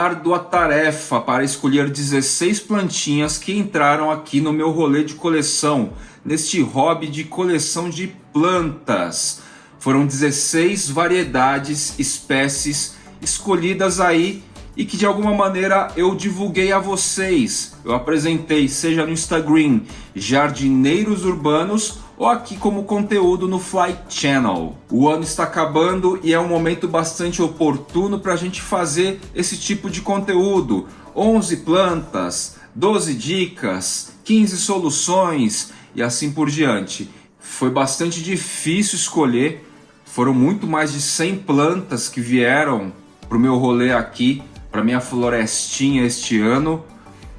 árdua tarefa para escolher 16 plantinhas que entraram aqui no meu rolê de coleção, neste hobby de coleção de plantas. Foram 16 variedades, espécies escolhidas aí e que de alguma maneira eu divulguei a vocês. Eu apresentei, seja no Instagram, Jardineiros Urbanos, ou aqui como conteúdo no Fly Channel. O ano está acabando e é um momento bastante oportuno para a gente fazer esse tipo de conteúdo. 11 plantas, 12 dicas, 15 soluções e assim por diante. Foi bastante difícil escolher, foram muito mais de 100 plantas que vieram para o meu rolê aqui, para minha florestinha este ano,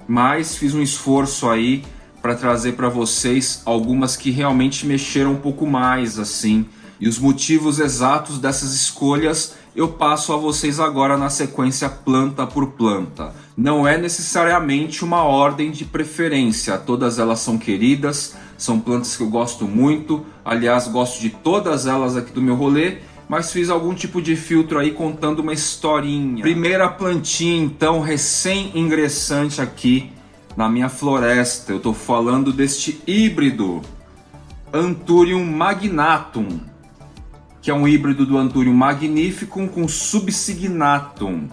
mas fiz um esforço aí para trazer para vocês algumas que realmente mexeram um pouco mais assim. E os motivos exatos dessas escolhas eu passo a vocês agora na sequência planta por planta. Não é necessariamente uma ordem de preferência, todas elas são queridas, são plantas que eu gosto muito, aliás gosto de todas elas aqui do meu rolê, mas fiz algum tipo de filtro aí contando uma historinha. Primeira plantinha então, recém-ingressante aqui na minha floresta, eu estou falando deste híbrido Anthurium magnatum, que é um híbrido do Anthurium magnificum com subsignatum.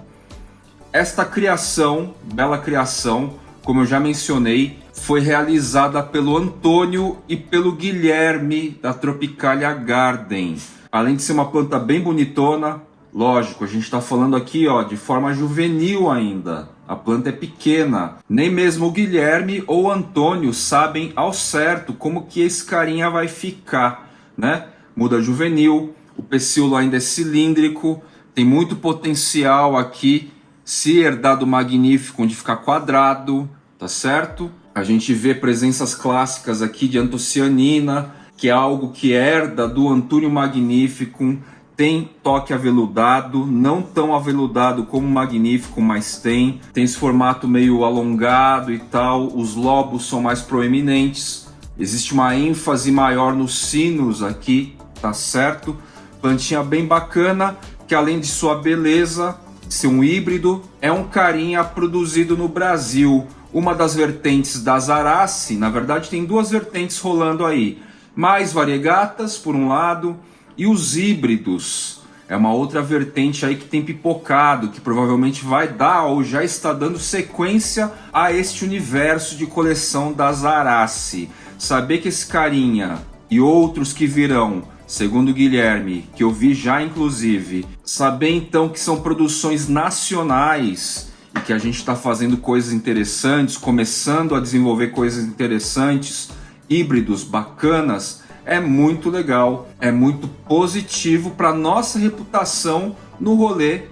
Esta criação, bela criação, como eu já mencionei, foi realizada pelo Antônio e pelo Guilherme da Tropicalia Garden. Além de ser uma planta bem bonitona, lógico, a gente está falando aqui de forma juvenil ainda. A planta é pequena. Nem mesmo o Guilherme ou o Antônio sabem ao certo como que esse carinha vai ficar, né? Muda juvenil, o pecíolo ainda é cilíndrico, tem muito potencial aqui, se herdar do Magnificum, de ficar quadrado, tá certo? A gente vê presenças clássicas aqui de antocianina, que é algo que herda do Anthurium magnificum, tem toque aveludado, não tão aveludado como o Magnificum, mas tem esse formato meio alongado e tal, os lobos são mais proeminentes, existe uma ênfase maior nos sinos aqui, tá certo? Plantinha bem bacana, que além de sua beleza, de ser um híbrido, é um carinha produzido no Brasil. Uma das vertentes da Zarace, na verdade tem duas vertentes rolando aí, mais variegatas por um lado e os híbridos é uma outra vertente aí que tem pipocado, que provavelmente vai dar ou já está dando sequência a este universo de coleção da Zarace. Saber que esse carinha e outros que virão, segundo o Guilherme, que eu vi já inclusive, saber então que são produções nacionais e que a gente está fazendo coisas interessantes, começando a desenvolver coisas interessantes, híbridos bacanas, é muito legal, é muito positivo para nossa reputação no rolê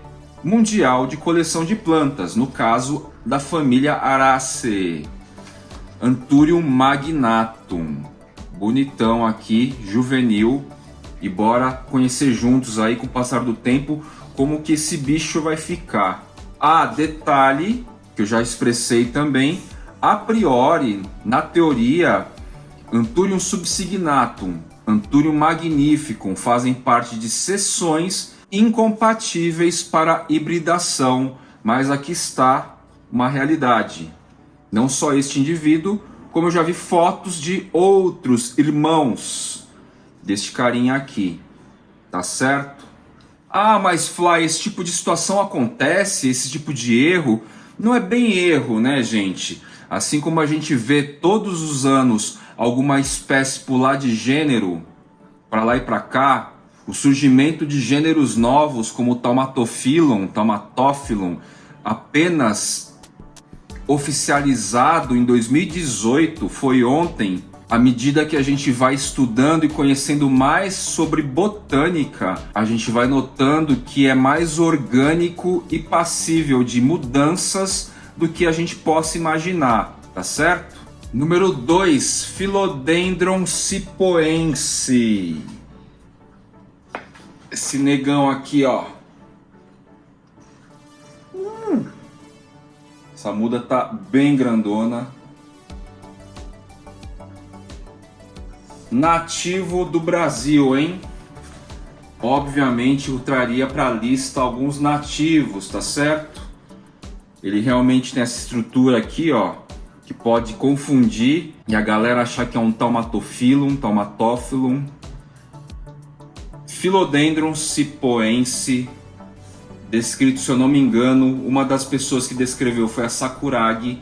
mundial de coleção de plantas, no caso da família Araceae. Anthurium magnatum, bonitão aqui, juvenil, e bora conhecer juntos aí com o passar do tempo como que esse bicho vai ficar. Detalhe que eu já expressei também, a priori, na teoria, Anthurium subsignatum, Anthurium magnificum fazem parte de seções incompatíveis para hibridação, mas aqui está uma realidade. Não só este indivíduo, como eu já vi fotos de outros irmãos deste carinha aqui, tá certo? Mas Fly, esse tipo de situação acontece, esse tipo de erro, não é bem erro, né, gente? Assim como a gente vê todos os anos alguma espécie pular de gênero para lá e para cá, o surgimento de gêneros novos como o Taumatophyllum, apenas oficializado em 2018, foi ontem. À medida que a gente vai estudando e conhecendo mais sobre botânica, a gente vai notando que é mais orgânico e passível de mudanças do que a gente possa imaginar, tá certo? Número 2, Philodendron cipoense. Esse negão aqui, Essa muda tá bem grandona. Nativo do Brasil, hein? Obviamente eu traria para a lista alguns nativos, tá certo? Ele realmente tem essa estrutura aqui, ó, que pode confundir e a galera achar que é um Taumatófilum. Philodendron cipoense, descrito, se eu não me engano, uma das pessoas que descreveu foi a Sakuragi,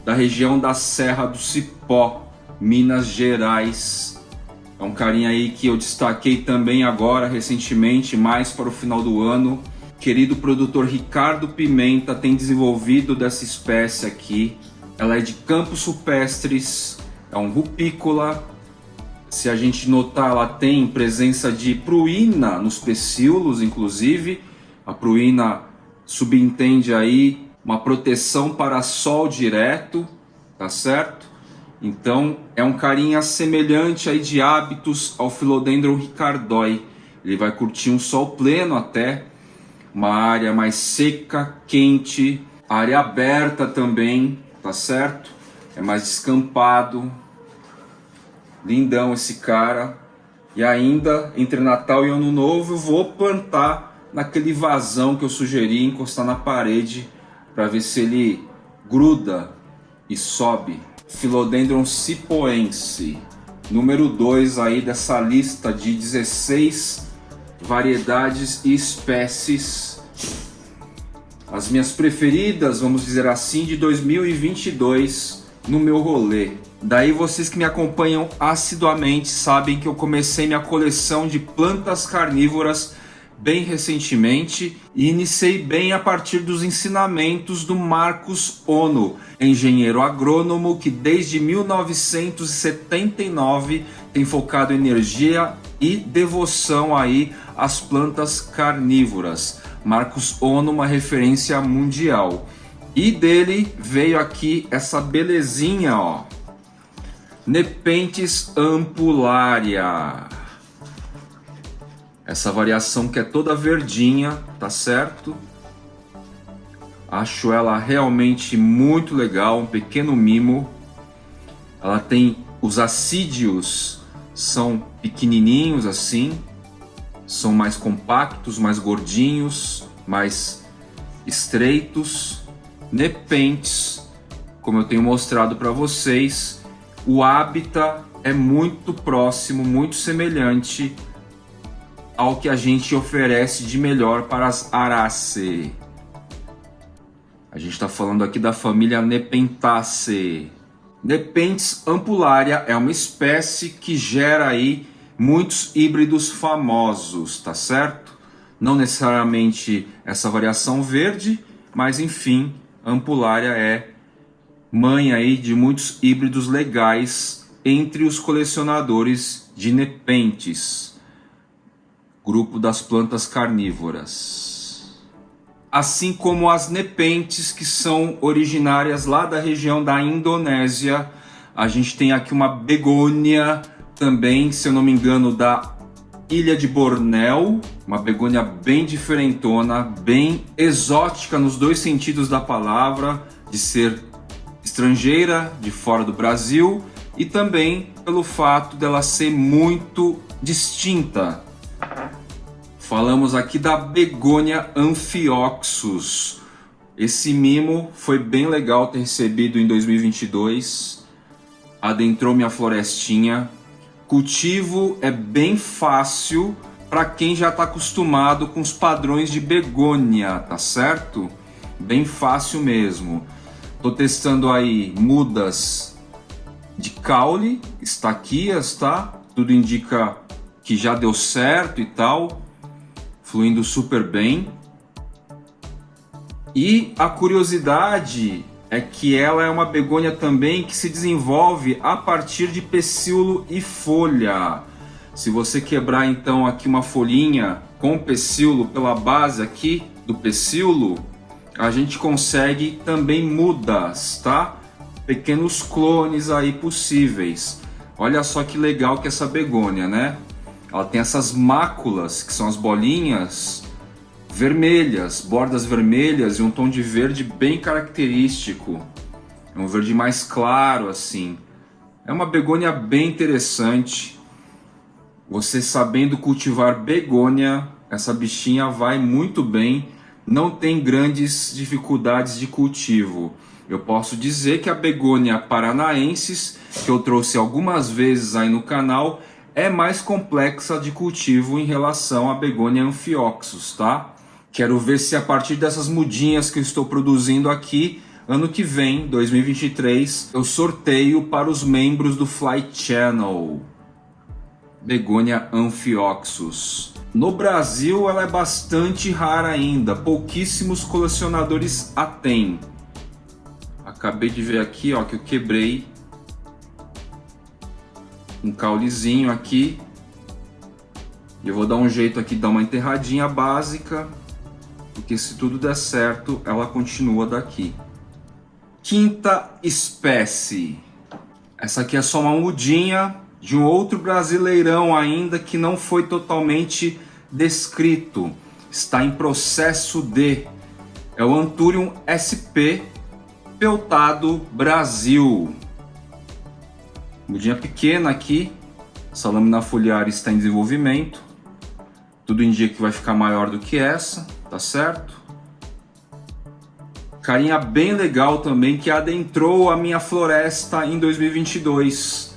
da região da Serra do Cipó, Minas Gerais. É um carinha aí que eu destaquei também agora, recentemente, mais para o final do ano. Querido produtor Ricardo Pimenta tem desenvolvido dessa espécie aqui. Ela é de Campos Rupestres, é um rupícola. Se a gente notar, ela tem presença de pruína nos pecíolos, inclusive. A pruína subentende aí uma proteção para sol direto, tá certo? Então é um carinha semelhante aí de hábitos ao Philodendron ricardoi. Ele vai curtir um sol pleno até, uma área mais seca, quente, área aberta também, tá certo? É mais descampado. Lindão esse cara. E ainda entre Natal e Ano Novo eu vou plantar naquele vasão que eu sugeri, encostar na parede para ver se ele gruda e sobe. Philodendron cipoense, número 2 aí dessa lista de 16 variedades e espécies. As minhas preferidas, vamos dizer assim, de 2022 no meu rolê. Daí vocês que me acompanham assiduamente sabem que eu comecei minha coleção de plantas carnívoras bem recentemente e iniciei bem a partir dos ensinamentos do Marcos Ono, engenheiro agrônomo que desde 1979 tem focado energia e devoção aí às plantas carnívoras. Marcos Ono, uma referência mundial. E dele veio aqui essa belezinha, ó. Nepenthes ampularia. Essa variação que é toda verdinha, tá certo? Acho ela realmente muito legal, um pequeno mimo. Ela tem os assídios, são pequenininhos assim, são mais compactos, mais gordinhos, mais estreitos. Nepenthes, como eu tenho mostrado para vocês, o hábitat é muito próximo, muito semelhante ao que a gente oferece de melhor para as Araceae. A gente está falando aqui da família Nepenthaceae. Nepenthes ampularia é uma espécie que gera aí muitos híbridos famosos, tá certo? Não necessariamente essa variação verde, mas enfim, ampularia é mãe aí de muitos híbridos legais entre os colecionadores de Nepenthes, grupo das plantas carnívoras. Assim como as Nepenthes, que são originárias lá da região da Indonésia. A gente tem aqui uma begônia também, se eu não me engano, da Ilha de Bornéu, uma begônia bem diferentona, bem exótica nos dois sentidos da palavra, de ser estrangeira, de fora do Brasil, e também pelo fato dela ser muito distinta. Falamos aqui da begônia Amphioxus. Esse mimo foi bem legal ter recebido em 2022. Adentrou minha florestinha. Cultivo é bem fácil para quem já está acostumado com os padrões de begônia, tá certo? Bem fácil mesmo. Tô testando aí mudas de caule, estaquias, tá? Tudo indica que já deu certo e tal. Fluindo super bem. E a curiosidade é que ela é uma begônia também que se desenvolve a partir de pecíolo e folha. Se você quebrar então aqui uma folhinha com pecíolo pela base aqui do pecíolo, a gente consegue também mudas, tá? Pequenos clones aí possíveis. Olha só que legal que é essa begônia, né? Ela tem essas máculas, que são as bolinhas vermelhas, bordas vermelhas e um tom de verde bem característico. É um verde mais claro assim. É uma begônia bem interessante. Você sabendo cultivar begônia, essa bichinha vai muito bem não tem grandes dificuldades de cultivo. Eu posso dizer que a begônia paranaensis, que eu trouxe algumas vezes aí no canal, é mais complexa de cultivo em relação à begônia Amphioxus, tá? Quero ver se a partir dessas mudinhas que eu estou produzindo aqui, ano que vem, 2023, eu sorteio para os membros do Fly Channel. Begônia Amphioxus. No Brasil ela é bastante rara ainda, pouquíssimos colecionadores a têm. Acabei de ver aqui, ó, que eu quebrei um caulezinho aqui. E eu vou dar um jeito aqui de dar uma enterradinha básica, porque se tudo der certo, ela continua daqui. Quinta espécie. Essa aqui é só uma mudinha de um outro brasileirão ainda que não foi totalmente descrito. Está em processo de... É o Anthurium SP Peltado Brasil. Mudinha pequena aqui. Essa lâmina foliar está em desenvolvimento. Tudo indica que vai ficar maior do que essa, tá certo? Carinha bem legal também que adentrou a minha floresta em 2022.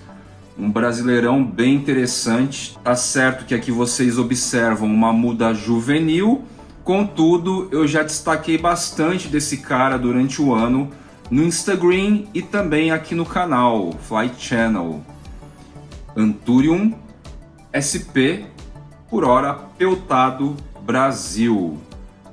Um brasileirão bem interessante. Tá certo que aqui vocês observam uma muda juvenil. Contudo, eu já destaquei bastante desse cara durante o ano no Instagram e também aqui no canal Fly Channel. Anthurium SP por hora Peltado Brasil.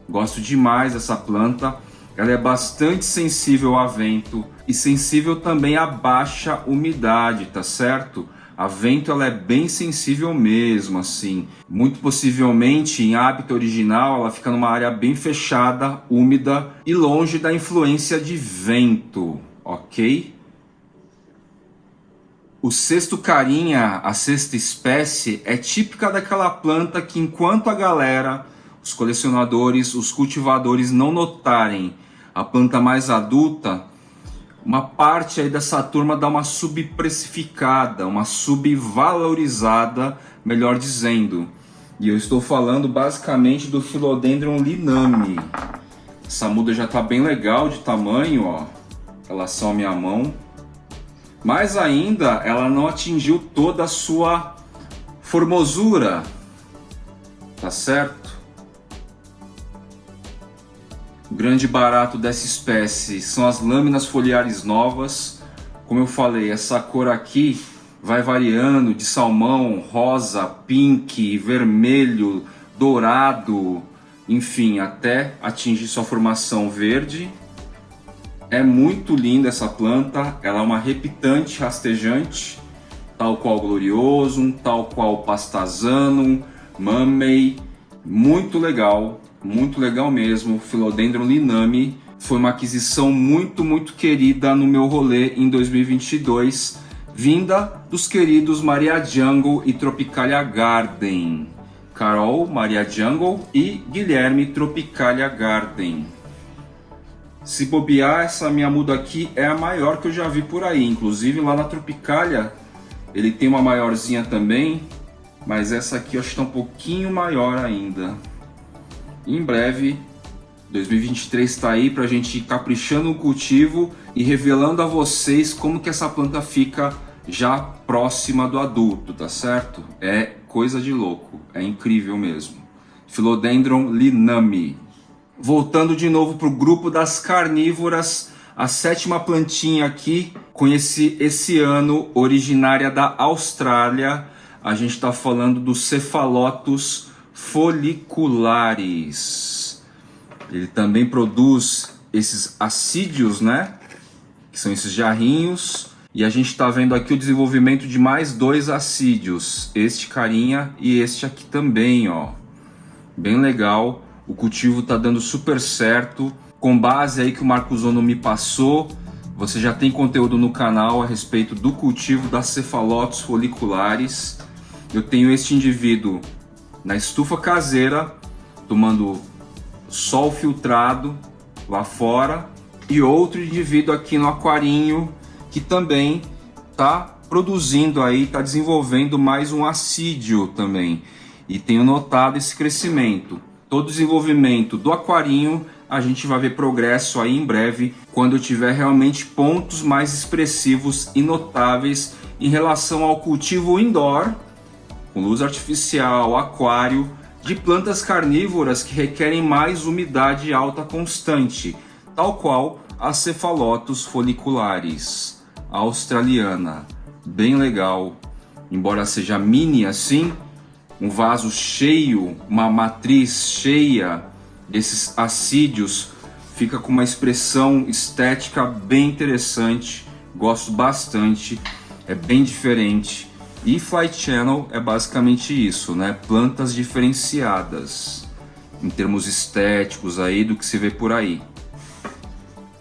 Gosto demais dessa planta. Ela é bastante sensível a vento e sensível também a baixa umidade, tá certo? A vento ela é bem sensível mesmo, assim. Muito possivelmente, em hábito original, ela fica numa área bem fechada, úmida e longe da influência de vento, ok? O sexto carinha, a sexta espécie, é típica daquela planta que enquanto a galera, os colecionadores, os cultivadores não notarem a planta mais adulta, uma parte aí dessa turma dá uma subprecificada, uma subvalorizada, melhor dizendo. E eu estou falando basicamente do Philodendron liname. Essa muda já está bem legal de tamanho, ó, em relação à minha mão. Mas ainda ela não atingiu toda a sua formosura, tá certo? O grande barato dessa espécie são as lâminas foliares novas. Como eu falei, essa cor aqui vai variando de salmão, rosa, pink, vermelho, dourado, enfim, até atingir sua formação verde. É muito linda essa planta, ela é uma reptante rastejante, tal qual Gloriosum, tal qual Pastazanum, Mammei, muito legal mesmo. Philodendron liname foi uma aquisição muito querida no meu rolê em 2022, vinda dos queridos Maria Jungle e Tropicalia Garden. Carol, Maria Jungle e Guilherme Tropicalia Garden. Se bobear, essa minha muda aqui é a maior que eu já vi por aí. Inclusive lá na Tropicalia ele tem uma maiorzinha também, mas essa aqui eu acho que está um pouquinho maior ainda. Em breve, 2023 está aí para a gente ir caprichando no cultivo e revelando a vocês como que essa planta fica já próxima do adulto, tá certo? É coisa de louco, é incrível mesmo. Philodendron liname. Voltando de novo para o grupo das carnívoras, a sétima plantinha aqui, conheci esse ano, originária da Austrália. A gente está falando do Cephalotus folliculares. Ele também produz esses assídios, né? Que são esses jarrinhos. E a gente está vendo aqui o desenvolvimento de mais dois assídios. Este carinha e este aqui também, ó. Bem legal. O cultivo está dando super certo. Com base aí que o Marcos Ono me passou, você já tem conteúdo no canal a respeito do cultivo das Cephalotus folliculares. Eu tenho este indivíduo na estufa caseira, tomando sol filtrado lá fora, e outro indivíduo aqui no aquarinho que também está produzindo aí, está desenvolvendo mais um assídio também. E tenho notado esse crescimento. todo o desenvolvimento do aquarinho, a gente vai ver progresso aí em breve, quando eu tiver realmente pontos mais expressivos e notáveis em relação ao cultivo indoor, com luz artificial, aquário, de plantas carnívoras que requerem mais umidade alta constante, tal qual a Cephalotus follicularis australiana. Bem legal, embora seja mini assim, um vaso cheio, uma matriz cheia desses assídios, fica com uma expressão estética bem interessante, gosto bastante, é bem diferente. E Flight Channel é basicamente isso, né? Plantas diferenciadas em termos estéticos aí do que se vê por aí.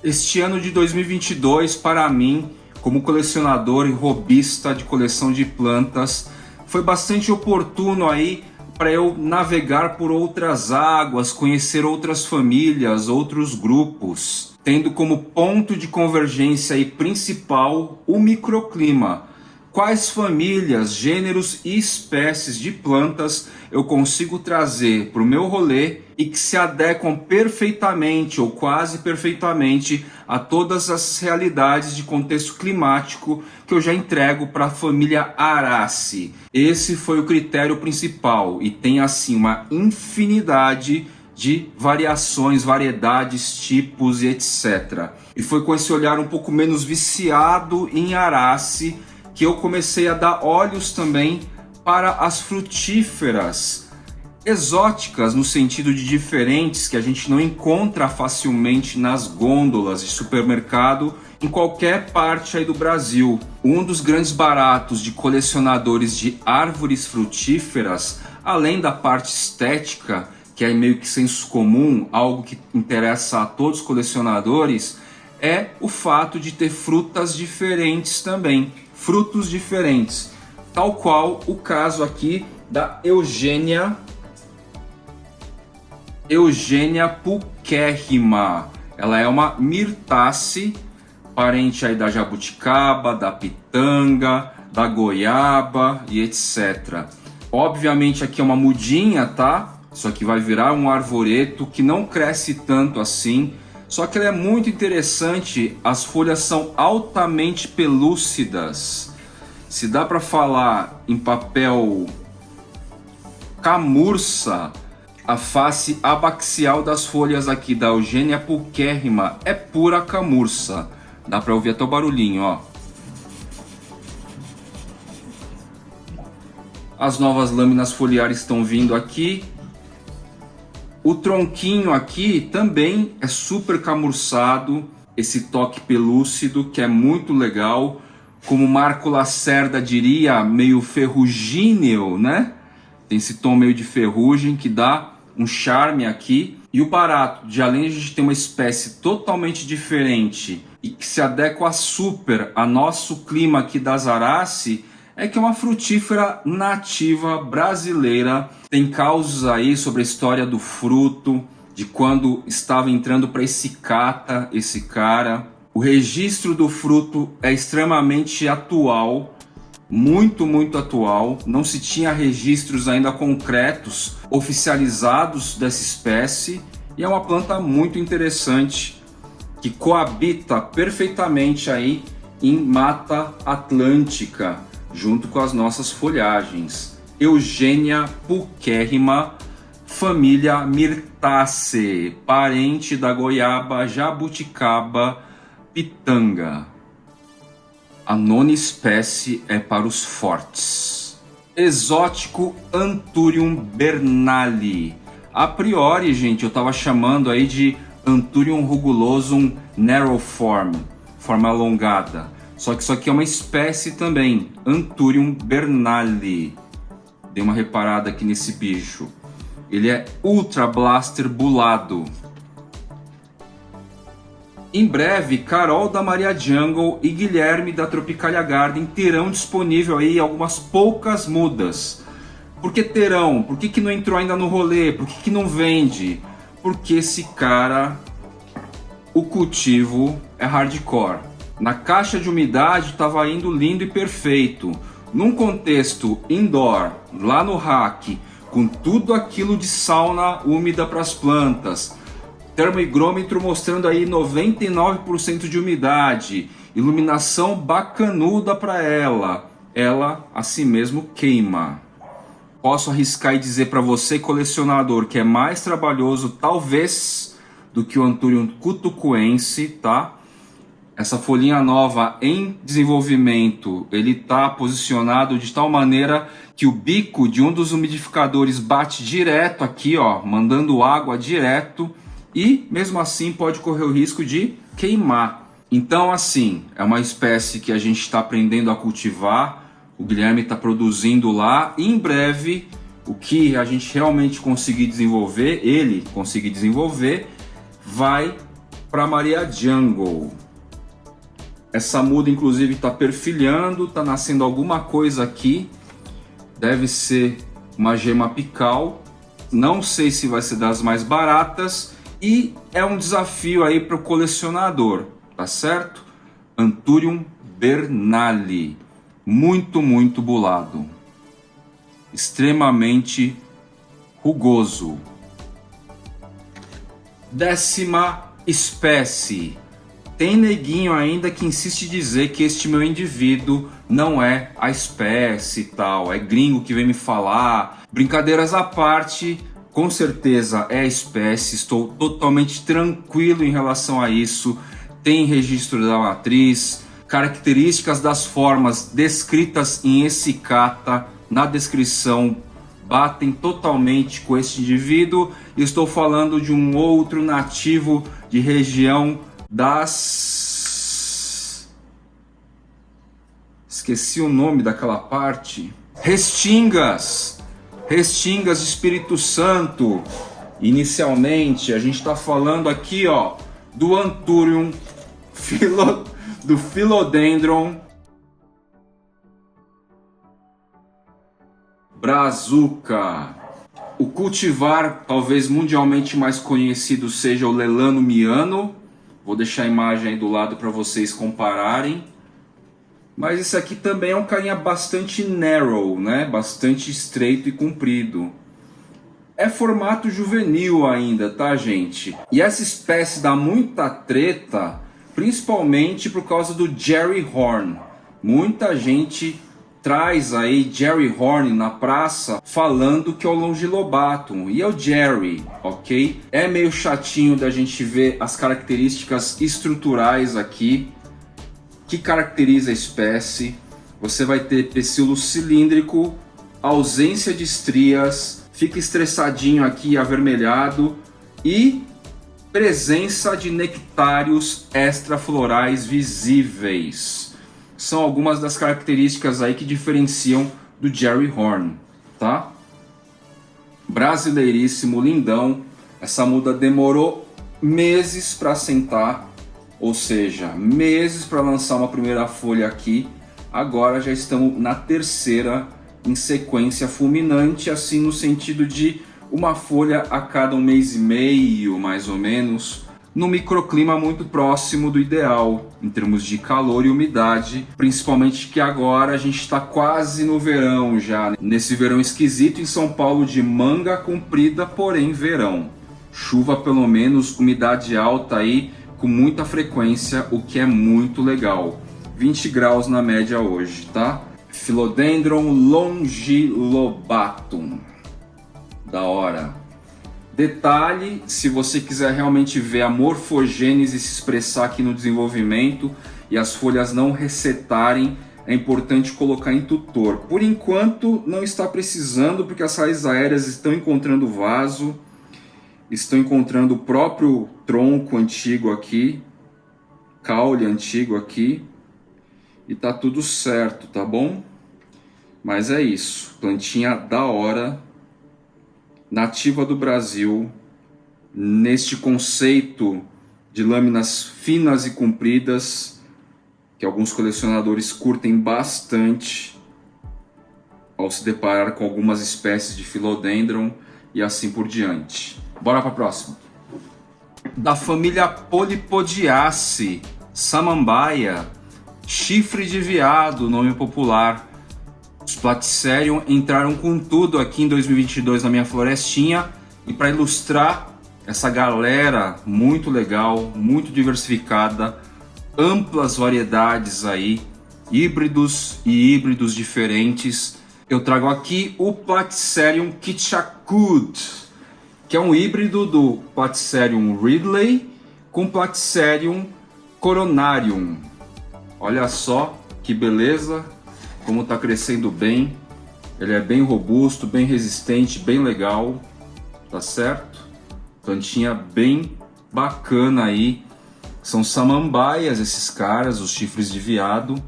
Este ano de 2022, para mim, como colecionador e hobbyista de coleção de plantas, foi bastante oportuno aí para eu navegar por outras águas, conhecer outras famílias, outros grupos, tendo como ponto de convergência aí principal o microclima. Quais famílias, gêneros e espécies de plantas eu consigo trazer para o meu rolê e que se adequam perfeitamente ou quase perfeitamente a todas as realidades de contexto climático que eu já entrego para a família Araceae. Esse foi o critério principal e tem assim uma infinidade de variações, variedades, tipos e etc. E foi com esse olhar um pouco menos viciado em Araceae que eu comecei a dar olhos também para as frutíferas exóticas, no sentido de diferentes, que a gente não encontra facilmente nas gôndolas de supermercado em qualquer parte aí do Brasil. Um dos grandes baratos de colecionadores de árvores frutíferas, além da parte estética, que é meio que senso comum, algo que interessa a todos os colecionadores, é o fato de ter frutas diferentes também. Frutos diferentes, tal qual o caso aqui da Eugênia pulcherrima. Ela é uma mirtácea, parente aí da jabuticaba, da pitanga, da goiaba e etc. Obviamente aqui é uma mudinha, tá? Isso aqui vai virar um arvoreto que não cresce tanto assim, só que ela é muito interessante, as folhas são altamente pelúcidas. Se dá para falar em papel camurça, a face abaxial das folhas aqui da Eugênia pulcherrima é pura camurça. Dá para ouvir até o barulhinho, ó. As novas lâminas foliares estão vindo aqui. O tronquinho aqui também é super camurçado, esse toque pelúcido que é muito legal, como Marco Lacerda diria, meio ferrugíneo, né? Tem esse tom meio de ferrugem que dá um charme aqui. E o barato de, além de a gente ter uma espécie totalmente diferente e que se adequa super ao nosso clima aqui das Araceae, é que é uma frutífera nativa brasileira. Tem causos aí sobre a história do fruto, de quando estava entrando para esse cata, esse cara. O registro do fruto é extremamente atual, muito atual. Não se tinha registros ainda concretos, oficializados dessa espécie. E é uma planta muito interessante, que coabita perfeitamente aí em Mata Atlântica, junto com as nossas folhagens. Eugênia pulcherrima, família Mirtaceae, parente da goiaba, jabuticaba, pitanga. A nona espécie é para os fortes. Exótico Anthurium bernali. A priori, gente, eu estava chamando aí de Anthurium rugulosum narrowform, forma alongada. Só que isso aqui é uma espécie também, Anthurium bernali. Dei uma reparada aqui nesse bicho. Ele é Ultra Blaster bulado. Em breve, Carol da Maria Jungle e Guilherme da Tropicalia Garden terão disponível aí algumas poucas mudas. Por que terão? Por que não entrou ainda no rolê? Por que não vende? Porque esse cara, o cultivo é hardcore. Na caixa de umidade estava indo lindo e perfeito. Num contexto indoor, lá no rack, com tudo aquilo de sauna úmida para as plantas. Termohigrômetro mostrando aí 99% de umidade, iluminação bacanuda para ela. Ela assim mesmo queima. Posso arriscar e dizer para você, colecionador, que é mais trabalhoso talvez do que o Anthurium cutucuense, tá? Essa folhinha nova em desenvolvimento, ele está posicionado de tal maneira que o bico de um dos umidificadores bate direto aqui, ó, mandando água direto, e mesmo assim pode correr o risco de queimar. Então, assim, é uma espécie que a gente está aprendendo a cultivar, o Guilherme está produzindo lá, e em breve o que a gente realmente conseguir desenvolver, ele conseguir desenvolver, vai para Maria Jungle. Essa muda inclusive está perfilhando, está nascendo alguma coisa aqui, deve ser uma gema apical, não sei se vai ser das mais baratas, e é um desafio aí para o colecionador, tá certo? Anthurium Bernali, muito bulado, extremamente rugoso. 10ª espécie. Tem neguinho ainda que insiste em dizer que este meu indivíduo não é a espécie e tal, é gringo que vem me falar. Brincadeiras à parte, com certeza é a espécie, estou totalmente tranquilo em relação a isso. Tem registro da matriz, características das formas descritas em Escicata na descrição batem totalmente com este indivíduo. Estou falando de um outro nativo de região esqueci o nome daquela parte. Restingas de Espírito Santo. Inicialmente a gente está falando aqui, ó, do Anthurium do Philodendron brazuca. O cultivar talvez mundialmente mais conhecido seja o Lelano miano. Vou deixar a imagem aí do lado para vocês compararem. Mas esse aqui também é um carinha bastante narrow, né? Bastante estreito e comprido. É formato juvenil ainda, tá, gente? E essa espécie dá muita treta, principalmente por causa do Jerry Horn. Muita gente traz aí Jerry Horn na praça falando que é o Longilobatum, e é o Jerry, ok? É meio chatinho da gente ver as características estruturais aqui que caracteriza a espécie. Você vai ter pecíolo cilíndrico, ausência de estrias, fica estressadinho aqui, avermelhado, e presença de nectários extraflorais visíveis. São algumas das características aí que diferenciam do Jerry Horn, tá? Brasileiríssimo, lindão. Essa muda demorou meses para assentar, ou seja, meses para lançar uma primeira folha aqui. Agora já estamos na terceira em sequência fulminante, assim no sentido de uma folha a cada 1 mês e meio, mais ou menos, no microclima muito próximo do ideal, em termos de calor e umidade, principalmente que agora a gente está quase no verão já, nesse verão esquisito em São Paulo de manga comprida, porém verão. Chuva pelo menos, umidade alta aí, com muita frequência, o que é muito legal. 20 graus na média hoje, tá? Philodendron longilobatum. Da hora. Detalhe, se você quiser realmente ver a morfogênese se expressar aqui no desenvolvimento e as folhas não ressetarem, é importante colocar em tutor. Por enquanto não está precisando, porque as raízes aéreas estão encontrando vaso, estão encontrando o próprio tronco antigo aqui, caule antigo aqui, e tá tudo certo, tá bom? Mas é isso, plantinha da hora, nativa do Brasil, neste conceito de lâminas finas e compridas, que alguns colecionadores curtem bastante ao se deparar com algumas espécies de Philodendron e assim por diante. Bora para a próxima. Da família Polypodiaceae, samambaia, chifre de veado, nome popular. Os Platycerium entraram com tudo aqui em 2022 na minha florestinha, e para ilustrar essa galera muito legal, muito diversificada, amplas variedades aí, híbridos e híbridos diferentes, eu trago aqui o Platycerium Kitschakut, que é um híbrido do Platycerium ridley com Platycerium coronarium. Olha só que beleza, como está crescendo bem. Ele é bem robusto, bem resistente, bem legal, tá certo? Plantinha bem bacana aí. São samambaias esses caras, os chifres de veado.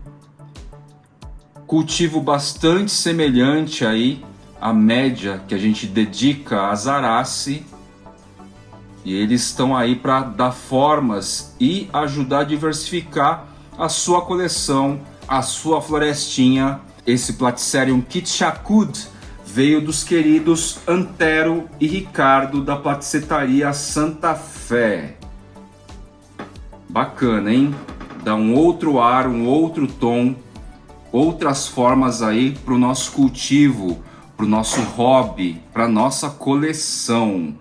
Cultivo bastante semelhante aí à média que a gente dedica a Zarace. E eles estão aí para dar formas e ajudar a diversificar a sua coleção, a sua florestinha. Esse Platycerium Kitschakut veio dos queridos Antero e Ricardo da Platicetaria Santa Fé. Bacana, hein? Dá um outro ar, um outro tom, outras formas aí para o nosso cultivo, para o nosso hobby, para nossa coleção.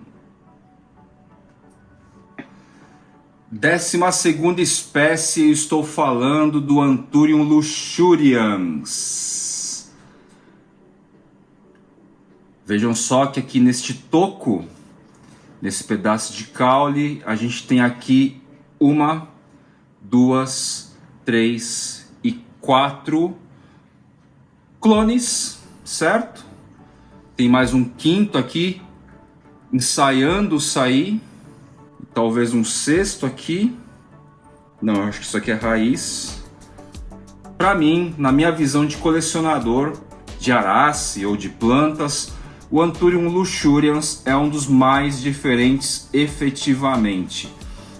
12ª espécie, eu estou falando do Anthurium luxurians. Vejam só que aqui neste toco, nesse pedaço de caule, a gente tem aqui 1, 2, 3 e 4 clones, certo? Tem mais um quinto aqui ensaiando sair. Talvez um sexto aqui. Não, acho que isso aqui é raiz. Para mim, na minha visão de colecionador de arace ou de plantas, o Anthurium luxurians é um dos mais diferentes efetivamente.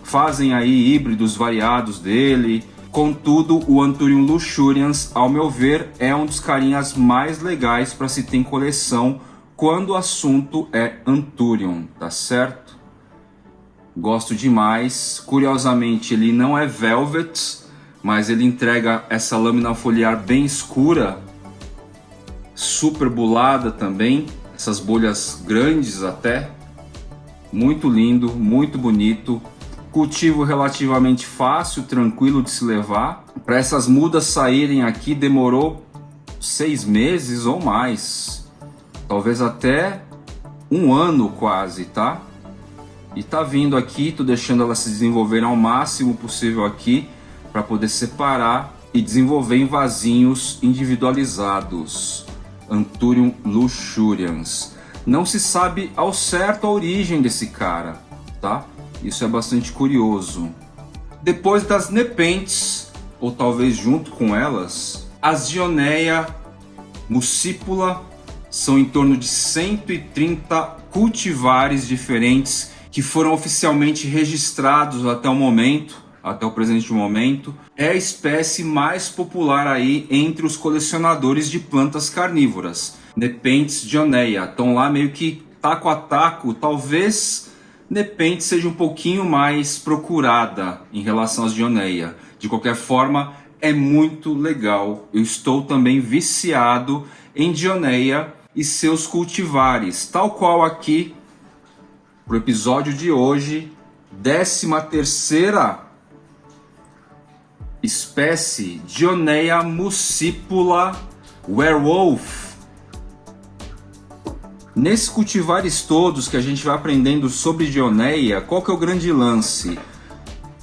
Fazem aí híbridos variados dele. Contudo, o Anthurium luxurians, ao meu ver, é um dos carinhas mais legais para se ter em coleção quando o assunto é Anthurium, tá certo? Gosto demais. Curiosamente, ele não é velvet, mas ele entrega essa lâmina foliar bem escura, super bulada também, essas bolhas grandes até. Muito lindo, muito bonito. Cultivo relativamente fácil, tranquilo de se levar. Para essas mudas saírem aqui demorou 6 meses ou mais, talvez até 1 ano quase, tá? E tá vindo aqui, tô deixando elas se desenvolverem ao máximo possível aqui para poder separar e desenvolver em vasinhos individualizados. Anthurium luxurians. Não se sabe ao certo a origem desse cara, tá? Isso é bastante curioso. Depois das nepentes, ou talvez junto com elas, as Dionaea muscipula, são em torno de 130 cultivares diferentes que foram oficialmente registrados até o momento, até o presente momento. É a espécie mais popular aí entre os colecionadores de plantas carnívoras. Nepenthes Dionaea, estão lá meio que taco a taco. Talvez Nepenthes seja um pouquinho mais procurada em relação às Dionaea. De qualquer forma, é muito legal. Eu estou também viciado em Dionaea e seus cultivares, tal qual aqui para o episódio de hoje, 13ª espécie, Dionaea muscipula werewolf. Nesses cultivares todos que a gente vai aprendendo sobre Dionaea, qual que é o grande lance?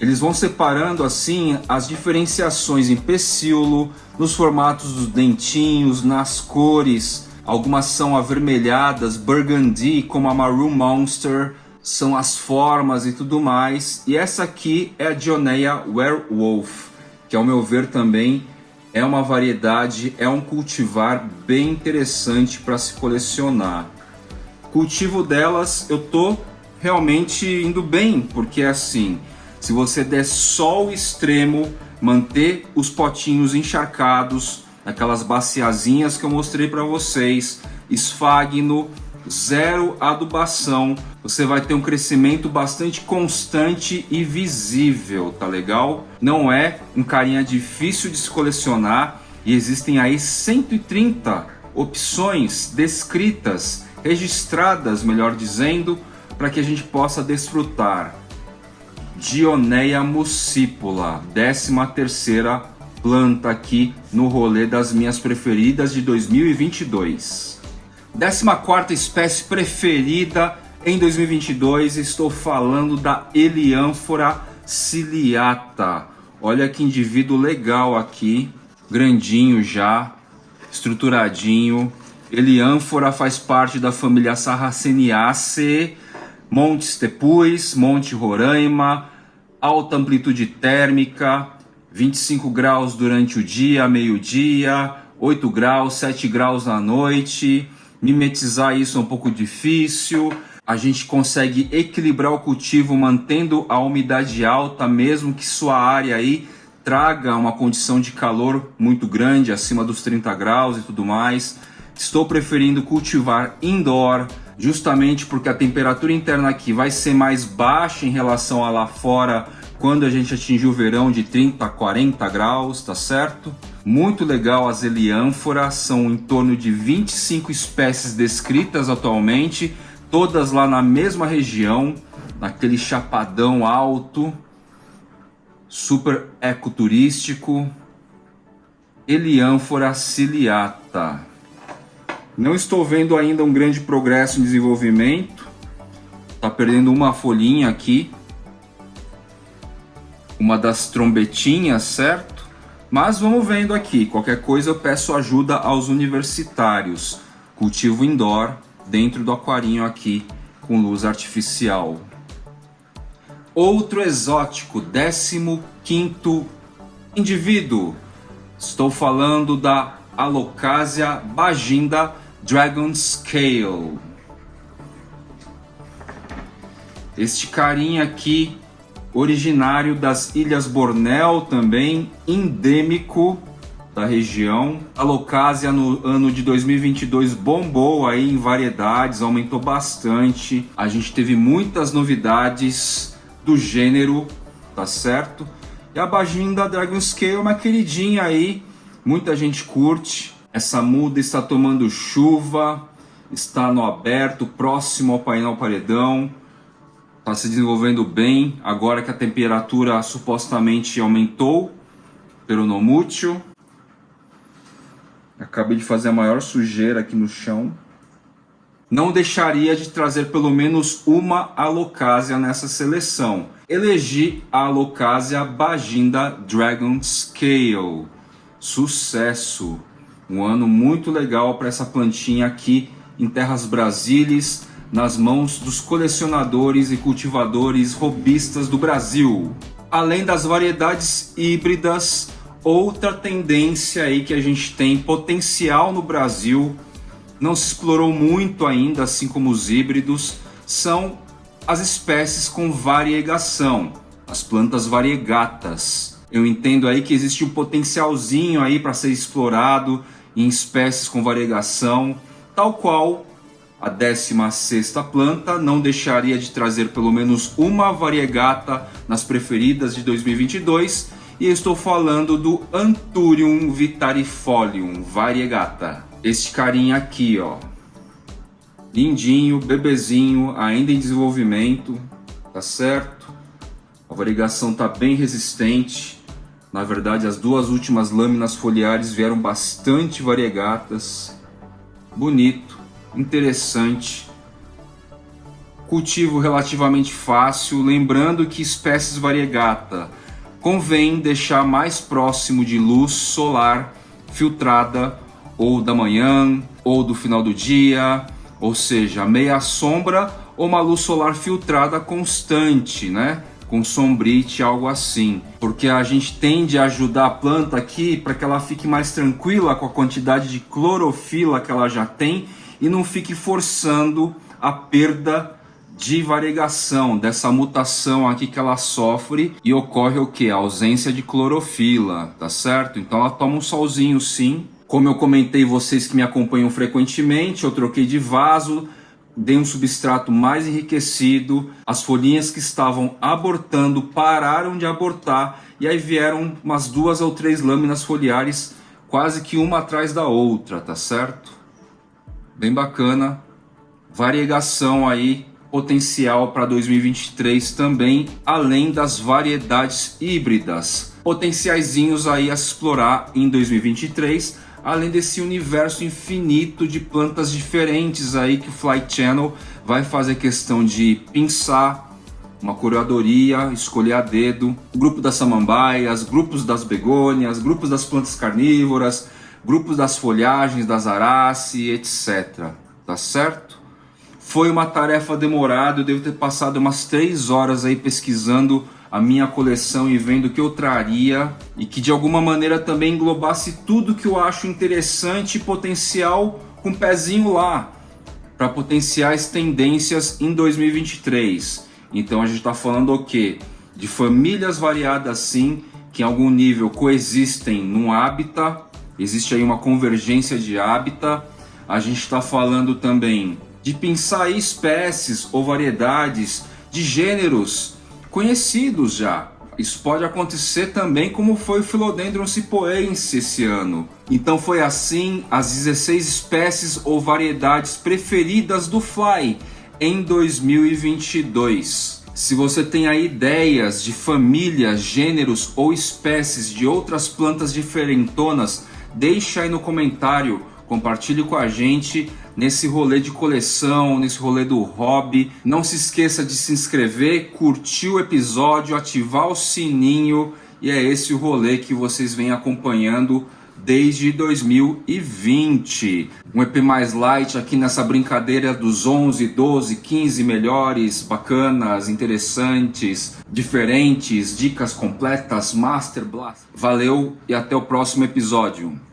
Eles vão separando assim as diferenciações em pecíolo, nos formatos dos dentinhos, nas cores. Algumas são avermelhadas, burgundy, como a Maroon Monster, são as formas e tudo mais. E essa aqui é a Dionaea werewolf, que ao meu ver também é uma variedade, é um cultivar bem interessante para se colecionar. Cultivo delas eu tô realmente indo bem, porque é assim, se você der só o extremo, manter os potinhos encharcados, aquelas baciazinhas que eu mostrei para vocês, esfagno, zero adubação, você vai ter um crescimento bastante constante e visível, tá legal? Não é um carinha difícil de se colecionar, e existem aí 130 opções descritas, registradas, melhor dizendo, para que a gente possa desfrutar. Dioneia muscipula, 13ª planta aqui no rolê das minhas preferidas de 2022. 14ª espécie preferida em 2022, estou falando da Elianthora ciliata. Olha que indivíduo legal aqui, grandinho já, estruturadinho. Elianthora faz parte da família Sarraceniaceae, Montes Tepuis, Monte Roraima, alta amplitude térmica, 25 graus durante o dia, meio-dia, 8 graus, 7 graus na noite. Mimetizar isso é um pouco difícil. A gente consegue equilibrar o cultivo mantendo a umidade alta, mesmo que sua área aí traga uma condição de calor muito grande, acima dos 30 graus e tudo mais. Estou preferindo cultivar indoor, justamente porque a temperatura interna aqui vai ser mais baixa em relação a lá fora, quando a gente atingir o verão de 30 a 40 graus, tá certo? Muito legal as Elianthora, são em torno de 25 espécies descritas atualmente, todas lá na mesma região, naquele chapadão alto, super ecoturístico. Elianthora ciliata. Não estou vendo ainda um grande progresso em desenvolvimento, tá perdendo uma folhinha aqui, uma das trombetinhas, certo? Mas vamos vendo aqui, qualquer coisa eu peço ajuda aos universitários. Cultivo indoor, dentro do aquarinho aqui, com luz artificial. Outro exótico, 15º indivíduo. Estou falando da Alocasia baginda Dragon Scale. Este carinha aqui, originário das Ilhas Bornéu, também endêmico da região. A Alocasia no ano de 2022 bombou aí em variedades, aumentou bastante. A gente teve muitas novidades do gênero, tá certo? E a baginda Dragon Scale é uma queridinha aí, muita gente curte. Essa muda está tomando chuva, está no aberto, próximo ao painel paredão. Está se desenvolvendo bem, agora que a temperatura supostamente aumentou, peronomútil. Acabei de fazer a maior sujeira aqui no chão. Não deixaria de trazer pelo menos uma Alocasia nessa seleção. Elegi a Alocasia baginda Dragon Scale. Sucesso! Um ano muito legal para essa plantinha aqui em Terras Brasílias, nas mãos dos colecionadores e cultivadores robistas do Brasil. Além das variedades híbridas, outra tendência aí que a gente tem potencial no Brasil, não se explorou muito ainda, assim como os híbridos, são as espécies com variegação, as plantas variegatas. Eu entendo aí que existe um potencialzinho aí para ser explorado em espécies com variegação, tal qual a 16ª planta. Não deixaria de trazer pelo menos uma variegata nas preferidas de 2022, e eu estou falando do Anthurium vitarifolium variegata. Este carinha aqui, ó, lindinho, bebezinho, ainda em desenvolvimento, tá certo? A variegação tá bem resistente. Na verdade, as duas últimas lâminas foliares vieram bastante variegatas. Bonito, interessante, cultivo relativamente fácil. Lembrando que espécies variegata convém deixar mais próximo de luz solar filtrada, ou da manhã ou do final do dia, ou seja, meia sombra ou uma luz solar filtrada constante, né? Com sombrite, algo assim, porque a gente tende a ajudar a planta aqui para que ela fique mais tranquila com a quantidade de clorofila que ela já tem e não fique forçando a perda de variegação, dessa mutação aqui que ela sofre, e ocorre o que? A ausência de clorofila, tá certo? Então ela toma um solzinho sim. Como eu comentei, vocês que me acompanham frequentemente, eu troquei de vaso, dei um substrato mais enriquecido, as folhinhas que estavam abortando pararam de abortar, e aí vieram umas 2 ou 3 lâminas foliares quase que uma atrás da outra, tá certo? Bem bacana. Variegação aí, potencial para 2023 também, além das variedades híbridas. Potenciaizinhos aí a se explorar em 2023, além desse universo infinito de plantas diferentes aí que o Fly Channel vai fazer questão de pensar, uma curadoria, escolher a dedo, o grupo das samambaias, grupos das begônias, grupos das plantas carnívoras, grupos das folhagens, das arace, etc. Tá certo? Foi uma tarefa demorada, eu devo ter passado umas 3 horas aí pesquisando a minha coleção e vendo o que eu traria e que de alguma maneira também englobasse tudo que eu acho interessante e potencial com um pezinho lá para potenciais tendências em 2023. Então a gente está falando o quê? De famílias variadas sim, que em algum nível coexistem num hábitat, existe aí uma convergência de hábitat. A gente está falando também de pensar aí espécies ou variedades de gêneros conhecidos já. Isso pode acontecer também como foi o Philodendron cipoense esse ano. Então foi assim as 16 espécies ou variedades preferidas do Fly em 2022. Se você tem aí ideias de famílias, gêneros ou espécies de outras plantas diferentonas, deixa aí no comentário, compartilhe com a gente nesse rolê de coleção, nesse rolê do hobby. Não se esqueça de se inscrever, curtir o episódio, ativar o sininho, e é esse o rolê que vocês vêm acompanhando desde 2020. Um EP mais light aqui nessa brincadeira dos 11, 12, 15 melhores, bacanas, interessantes, diferentes, dicas completas, Master Blast. Valeu e até o próximo episódio.